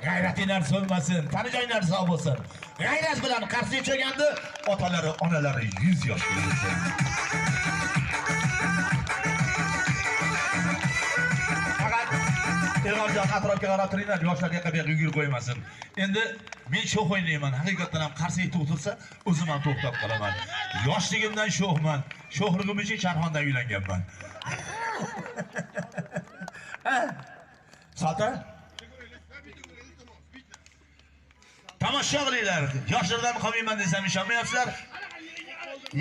g'ayratinglar so'nmasin, tanijoyinglar sog' bo'lsin. G'ayrat bilan qarsiga cho'gandi, otalari, onalari 100 yoshga yetsin. Faqat Erg'onjon atrofga qarab turinglar, yoshlarga qabiq yugurib qo'ymasin. Endi men sho'x o'ynayman. Haqiqatan ham qarsiga to'xtalsa, o'zim ham to'xtab qolaman. Yoshligimdan sho'xman. Sho'xligim uchun Sharxondan uylanganman. Salta? Tomosha qilinglar. Yoshlardan qolmayman desam ishonmayapsizlar.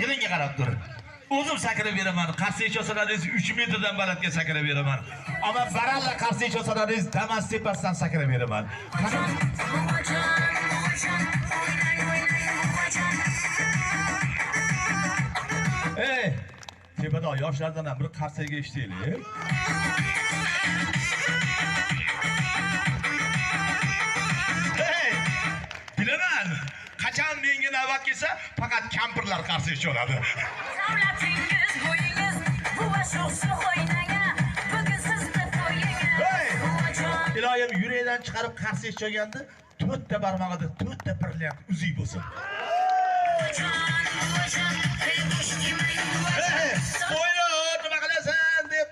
Yig'inga qarab tur. O'zim sakrab beraman. Qarsiga chosalaringiz 3 metrdan balandga sakrab beraman. Ammo baralla qarsiga chosalaringiz Damas tepasidan sakrab beraman. Tepada yoshlardan ham bir qarsiga eshitaylik. Bilaman, qachon menga navbat kelsa, faqat kampirlar qarsiga choladi. Savlatingiz bo'yingiz, bu sho'xsiz o'ynaga, bugun sizda to'yingiz. Iloyim yurakdan chiqarib qarsiga cholganda, 4 ta barmog'ida 4 ta brilliant uzik bo'lsin. Nima qilasan deb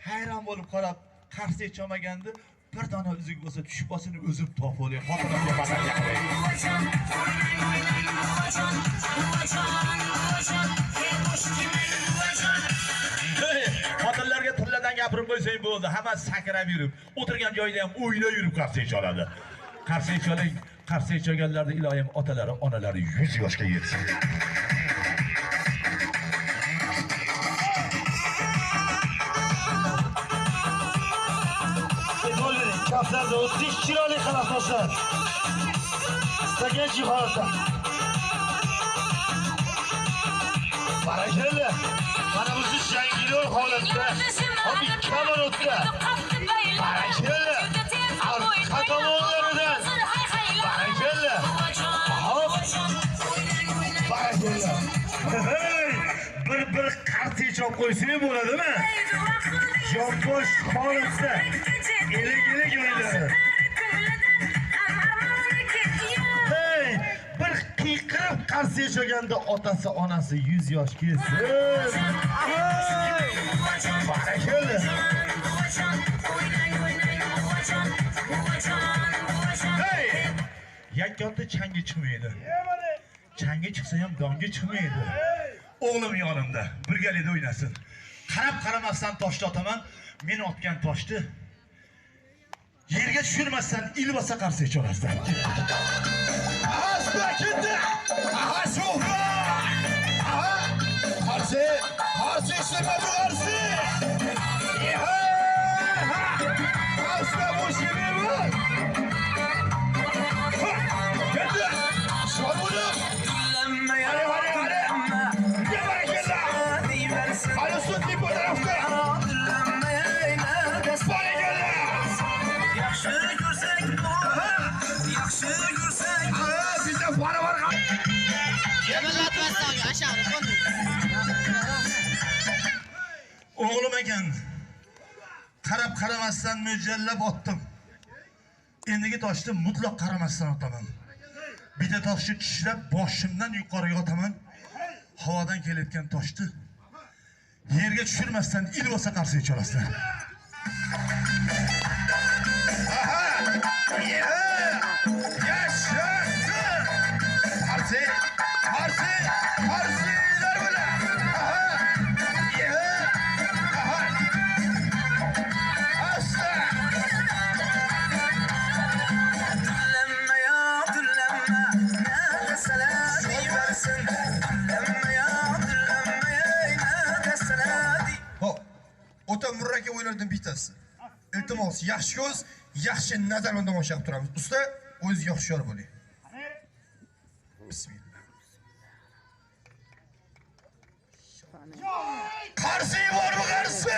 hayron bo'lib qarab, qarsiga cholmaganda bir dona uzik bo'lsa tushib qolsin, o'zim topib olay, xotinimga badal qilay. Xotinlarga turlardan gapirib qo'ysang bo'ldi, hammasi sakrab yurib, o'tirgan joyida ham o'ylab yurib qarsiga choladi. Qarsiga cholganlarda iloyim otalari, onalari 100 yoshga yetsin. Kaflarda 30 chiroyli qarashlar. Istagan jihatda. Barakalla. Mana bu yangilar holatda. Hop kamon o'tdi. Barakalla. Arqa tomonlaridan. Barakalla. Hop. Barakalla. Bir qarsiga chop qo'ysang bo'ladimi? Yopbosh holatda. Ele gördü. Hey, bir qiqirib qarsiga cho'ganda otasi, onasi 100 yosh kelsin. Barakalla. Hey, yakkonda changi chiqmaydi. Changi chiqsa ham donga chiqmaydi. O'g'lim yonimda, birgalikda o'ynasin. Qarab qaramasdan toshni otaman. Men otgan toshni yerga tushirmasdan ilbasa qarsiga cho'rasdan. Asta ketdi. Aha sho'xma. Aha. Qarsi ishlamadi qarsi. Asta bo'shimi? Ketdi. Sho'buni. Hadi. Ya barakalla. Hadi sutli bu tarafta. O'g'lim ekan. Qarab qaramasdan mo'ljallab otdim. Endigi toshni mutlaq qaramasdan otaman. Bitta toshni tishlab boshimdan yuqoriga otaman. Havodan kelayotgan toshni yerga tushirmasdan ilbosa qarsiga cho'rasizlar. Aha! O'ta murrakab o'yinlardan bittasi. Iltimos, yaxshi ko'z, yaxshi nazar bilan tomosha qilib turamiz. Usta, o'zingiz hushyor bo'ling. Bismillah. Qarsi bormi qarsi?